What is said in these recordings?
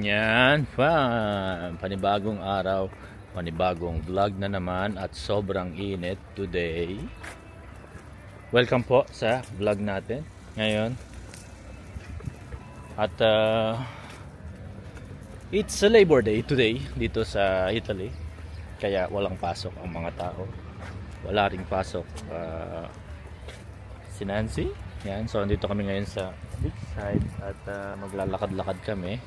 Yan, panibagong araw, panibagong vlog na naman at sobrang init today. Welcome po sa vlog natin ngayon. At it's a Labor Day today dito sa Italy. Kaya walang pasok ang mga tao. Wala ring pasok si Nancy. Yan, so andito kami ngayon sa beach side at maglalakad-lakad kami.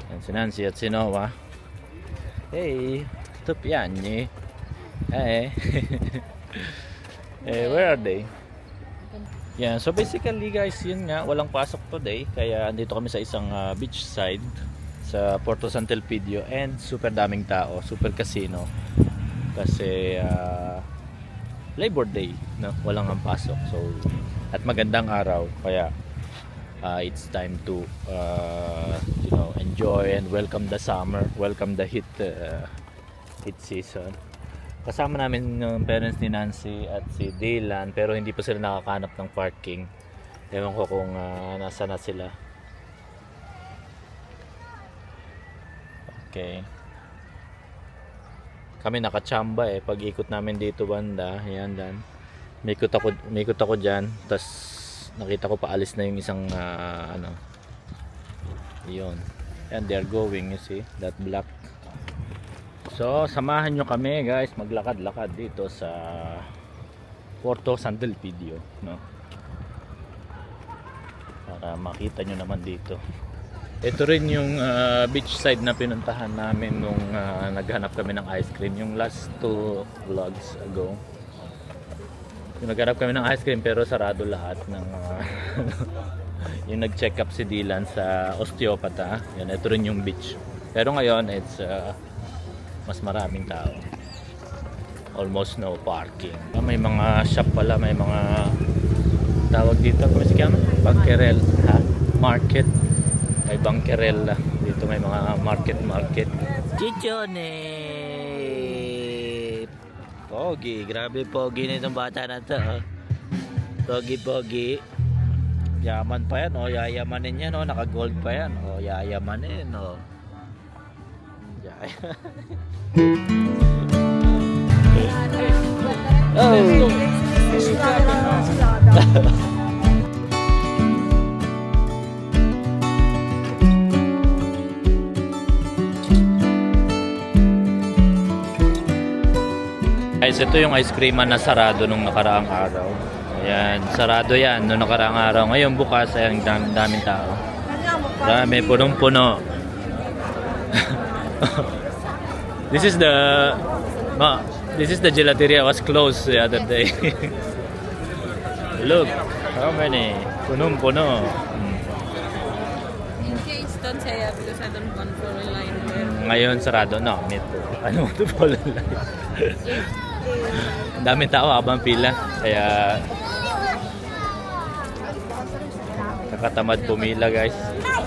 Yan si Nancy at si Noah. Hey, tupiani. Hey. Where are they? Yan, so basically guys, yun nga, walang pasok today. Kaya andito kami sa isang beach side sa Porto San Elpidio and super daming tao, super casino. Kasi Labor Day, no? Walang ang pasok. So, at magandang araw, kaya it's time to enjoy and welcome the summer, welcome the heat season. Kasama namin yung parents ni Nancy at si Dylan, pero hindi pa sila nakakanap ng parking. Ewan ko kung nasa na sila. Okay, kami nakachamba pag ikot namin dito banda. Ayan, dan may ikot ako dyan, tas nakita ko paalis na yung isang yun, and they're going, you see that black. So samahan nyo kami guys, maglakad-lakad dito sa Porto San Elpidio, no? Para makita nyo naman dito. Ito rin yung beach side na pinuntahan namin nung naghanap kami ng ice cream yung last 2 vlogs ago. Yung naghanap kami ng ice cream pero sarado lahat ng yung nag-check up si Dylan sa osteopata. Yan, ito rin yung beach. Pero ngayon it's mas maraming tao. Almost no parking. May mga shop pala, may mga tawag dito, kung sige ano? Bankerel, ha? Market. May bankerel dito, may mga market. Chichone! Pogi, grabe pogi na itong bata na to. Pogi. Yaman pa yan, yayamanin yan, naka-gold pa yan, yayamanin, Guys, ito yung ice creaman na sarado nung nakaraang araw. Ayan, sarado yan nung nakaraang araw. Ngayon bukas, ayan, daming tao. Dami, punong-puno. This is the gelateria was closed the other day. Look, how many? Punong-puno. In case, don't say because I don't want to rely on them. Ngayon sarado. No, me too. Ano to follow line? Daming tao habang pila. Kaya nakatamad pumila guys.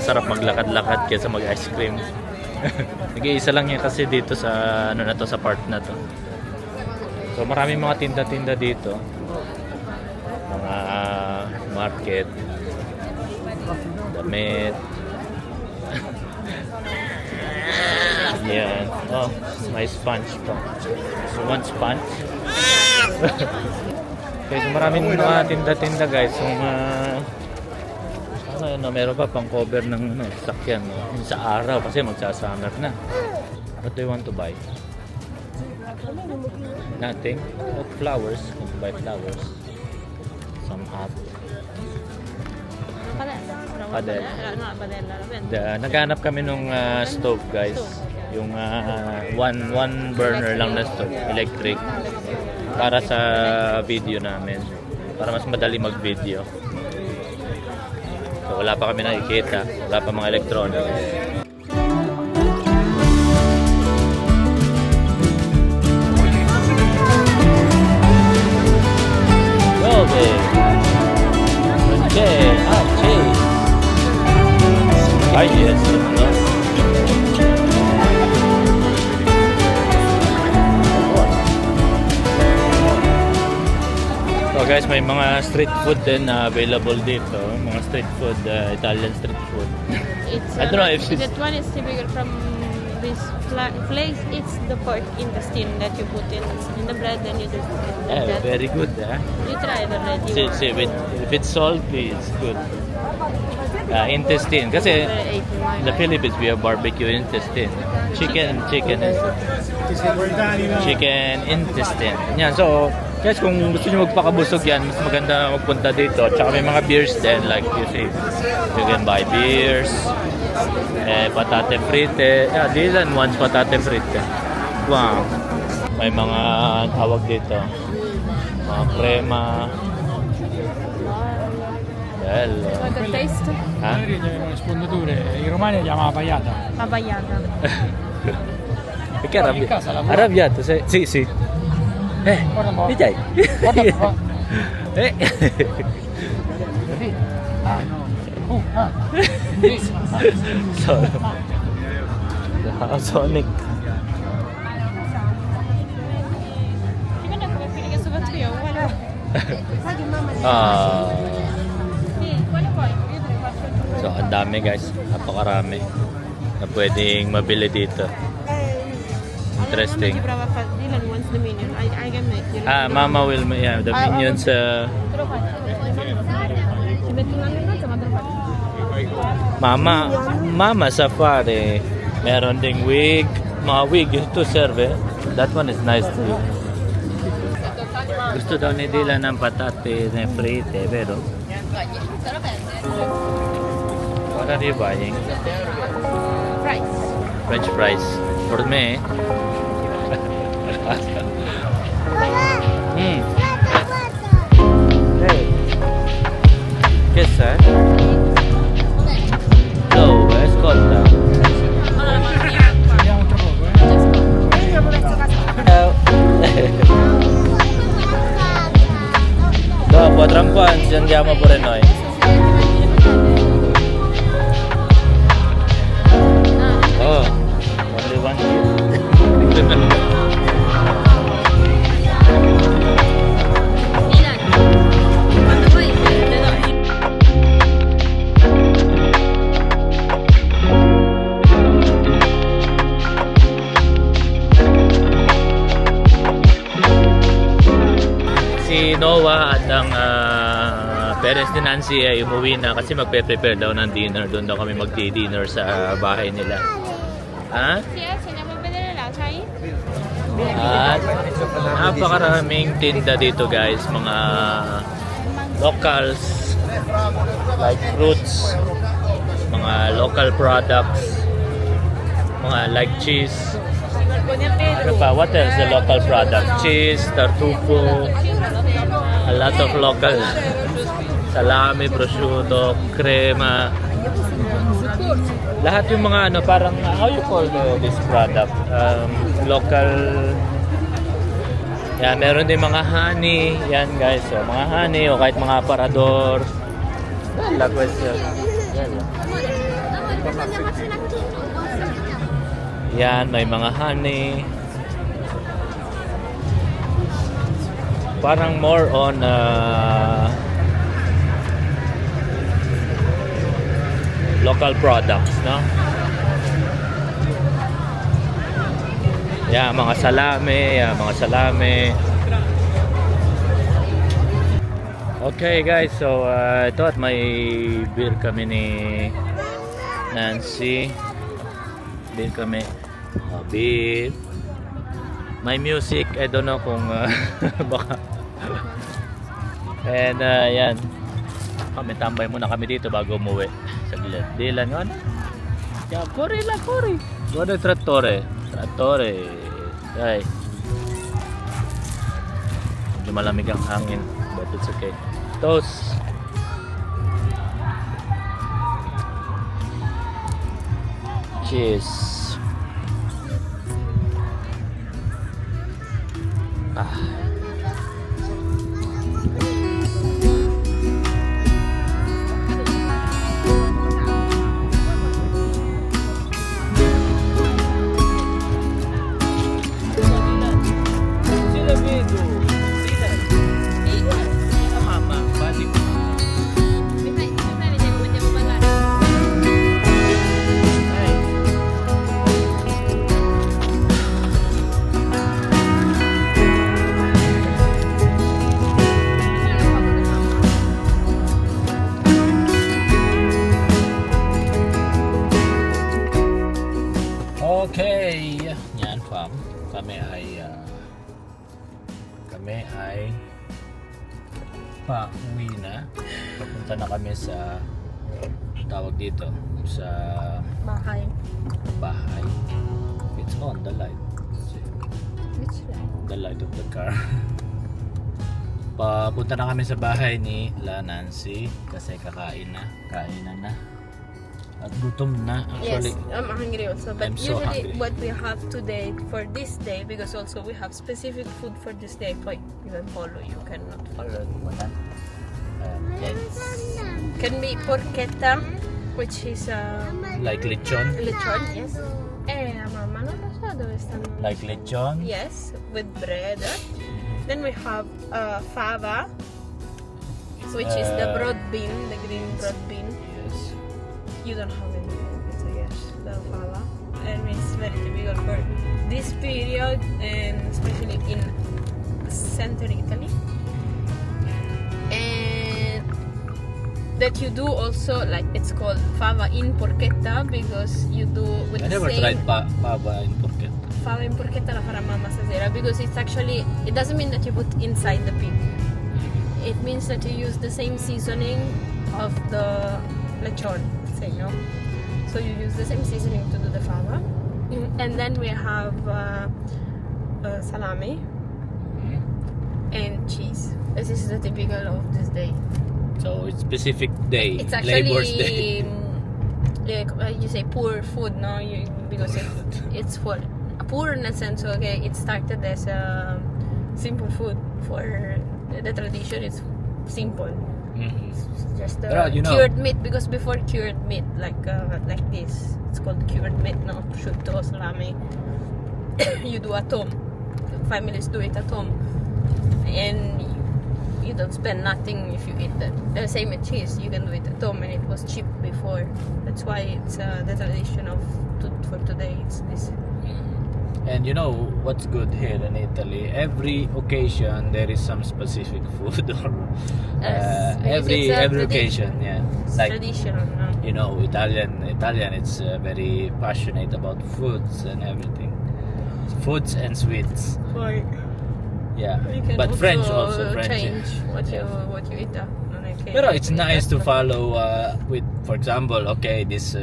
Sarap maglakad-lakad kaysa mag-ice cream. Nag-iisa lang yan kasi dito sa sa part na to. So maraming mga tinda-tinda dito. Mga market, damit. Yan. Oh, may sponge pa. So one sponge. Okay, so maraming mga tinda-tinda guys. So meron pa pang cover ng sakyan sa araw kasi magsa-summer na. What do you want to buy? Nothing. Oh, flowers. Want to buy flowers. Some hat. Padel. Naghanap kami nung stove guys. Yung one burner lang na stove, electric. Para sa video namin. Para mas madali mag-video. So, wala pa kami nakikita, wala pa mga electronics. Okay. Ay, yes. So guys, guys, may mga street food din na available dito. Mga street food, Italian street food. It's, I don't know if that one is typical from this place. It's the pork intestine that you put in the bread and you do like that. Very good. You tried already. See, if it's salty, it's good. Intestine. Kasi in the Philippines, we have barbecue intestine. Chicken intestine. Yan, so, guys, kung gusto nyo magpakabusog yan, mas maganda magpunta dito. Tsaka may mga beers din, like you see. You can buy beers. Patate frite. Yeah, Dylan wants patate frite. Wow. May mga tawag dito. Mga crema. Bello. For the taste, Ha? Le sfondature, i romani la chiamano pagliata. pabayada. Perché in casa lavora? arrabbiato? Sì, sì. Guarda un po'. Mi dai? Guarda un po'. Eh. Sonic. Gimana kung mapili ka sa battery? Wala. Wala po. So, ang dami guys. Napakarami na pwedeng mabili dito. Interesting. Dylan wants the minion. I can make you. Mama will, yeah, the minions. Mama Safari. Meron ding wig. Mga wig to serve. That one is nice too. Gusto daw ni Dylan ng patate na frite, pero what are you buying? Fries. French fries. For me. Hey. Che sei? Dove? Ascolta. Vediamo tra poco, Ciao. Dopo, tra un po' ci andiamo pure noi. Oh, only one kid. Si Noah at ang parents ni Nancy ay umuwi na kasi magpe-prepare daw ng dinner. Doon daw kami magdi-dinner sa bahay nila. Ha? At napakaraming tinda dito guys. Mga locals like fruits, mga local products, mga like cheese. Ano pa? What else? The local product? Cheese, tartufo, a lot of local salami, prosciutto, crema. Lahat yung mga ano, parang, how you call this product? Local. Yan, meron din mga honey. Yan guys, so, mga honey o kahit mga parador. La question. Yan, may mga honey. Parang more on local products, no? Yan, mga salami, Okay guys, so ito at may beer kami ni Nancy. Beer kami. Beer. May music, I don't know kung baka. And yan. Kami tambay muna kami dito bago umuwi. Saglit. Dylan yun. Yeah, corre la, corre. Guarda il trattore. Trattore. Ay. Medyo malamig ang hangin. But it's okay. Toast. Cheers. pauwi na. Papunta na kami sa tawag dito sa Bahay. bahay. It's on the light. Which light? The light of the car. Papunta na kami sa bahay ni La Nancy kasi kainan na. At gutom na actually. Yes, I'm hungry also. But I'm so usually hungry. what we have today for this day, because also we have specific food for this day. Like you can follow, you cannot follow. Yes. Can be porchetta, which is Like lechon. lechon, yes. Mamma non lo so dove stanno. Like lechon. Yes, with bread. Then we have fava, which is the broad bean, the green broad bean. Yes. You don't have any, so yes, the fava. And it's very typical for this period, and especially in Central Italy. And that you do also, like it's called fava in porchetta because you do with I the never same tried fava in Phuket. fava in porchetta la farà mamma stasera, because it's actually, it doesn't mean that you put inside the pig. It means that you use the same seasoning of the lechon, say, no? So you use the same seasoning to do the fava. And then we have salami and cheese. This is the typical of this day. So it's specific day. It's actually Labor's Day. you say poor food, no? Because it's for poor in a sense. Okay, it started as a simple food. For the tradition, it's simple. Mhm. It's just Pero, you know- cured meat, because before cured meat, like this, it's called cured meat, no? Prosciutto, salami. You do at home. Families do it at home, and you don't spend nothing if you eat that. The same with cheese, you can do it at home, and it was cheap before. That's why it's the tradition of for today. It's this. And you know what's good here in Italy? Every occasion there is some specific food or Yes, because every it's a occasion, yeah. It's Like traditional, no? you know, Italian it's very passionate about foods and everything. Foods and sweets. For Yeah. you can But also French change yeah. what you eat. Pero it's nice to follow with, for example, okay, this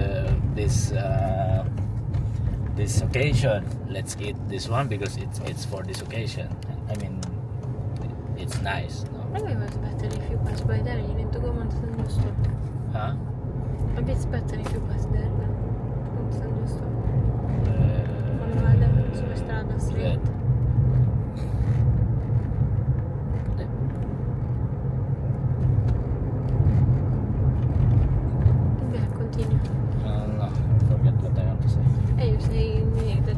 occasion, let's eat this one because it's for this occasion. I mean, it's nice, no? Maybe it's better if you pass by there. You need to go on San Giusto. Huh? Maybe it's better if you pass there. No? On San Giusto. Quando vada sulla strada straight. Good. Yeah, continue. No, forget what I want to say. Hey, you're saying that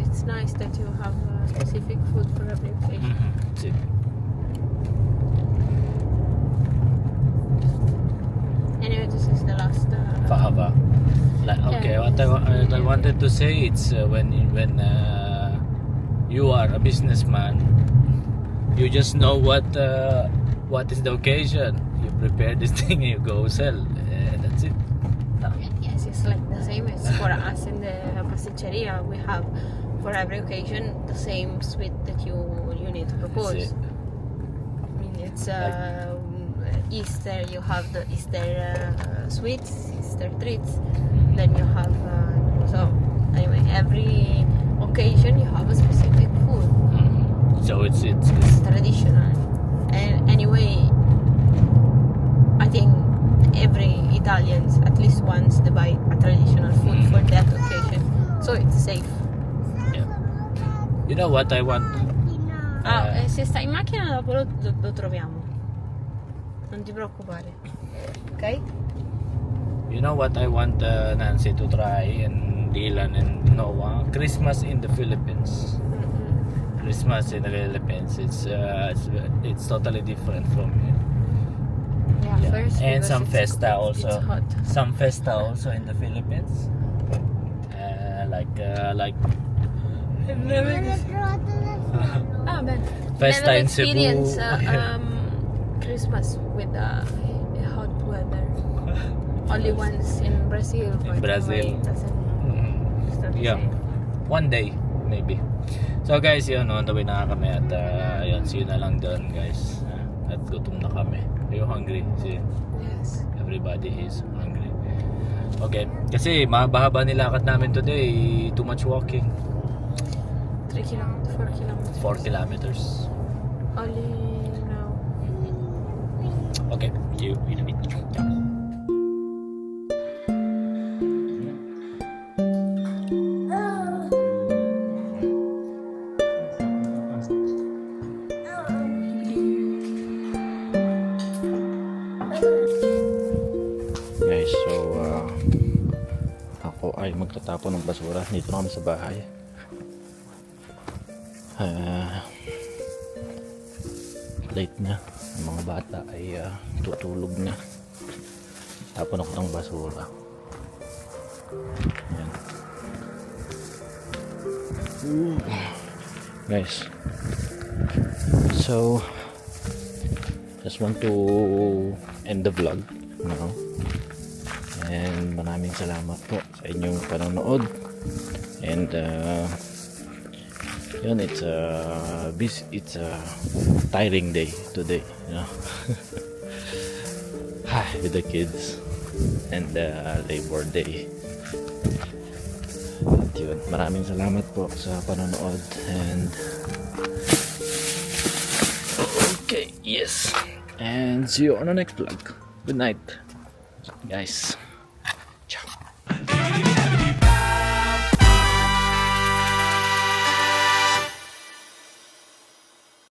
it's nice that you have specific food for every occasion. That's it. Anyway, this is the last. Fava. Like, okay, Yeah. what I wanted to say, it's when you are a businessman, you just know what is the occasion. You prepare this thing and you go sell. That's it. No. Yes, it's like the same as for us in the pasticceria. We have for every occasion the same sweet that you need to propose. That's it. I mean, it's Easter. You have the Easter sweets, Easter treats. Then you have so anyway, every occasion you have a specific food. So it's It's traditional, and anyway, I think every Italians at least once they buy a traditional food for that occasion, so it's safe. yeah. You know what I want? Se stai in macchina dopo lo troviamo, non ti preoccupare, ok? You know what I want Nancy to try and Dylan and Noah? Christmas in the Philippines. Christmas in the Philippines, it's totally different from here. Yeah, Yeah. first And because some it's festa also. It's hot. Some festa also in the Philippines. Like Beh. Festa Never in Cebu. experience Christmas with hot weather. Only once in Brazil. In but Brazil. anyway, it's not the Yeah. same. One day, maybe. So guys, yun, on the way na kami at yun, see you na lang doon guys. At gutom na kami. hungry. See, Yes. everybody is hungry. Okay, kasi mahaba-haba nilakad namin today. Too much walking. 3 kilometers, 4 kilometers. 4 kilometers. Only now. Okay, see you in a bit. Guys, so ako ay magtatapon ng basura. Dito na kami sa bahay. Late na. Ang mga bata ay tutulog na. Tapon ako ng basura. Ayan. Guys, so just want to end the vlog now. And maraming salamat po sa inyong panonood. And yun, it's a tiring day today, you know. With the kids and Labor Day. At yun, maraming salamat po sa panonood. And okay, yes, and see you on the next vlog. Good night, guys.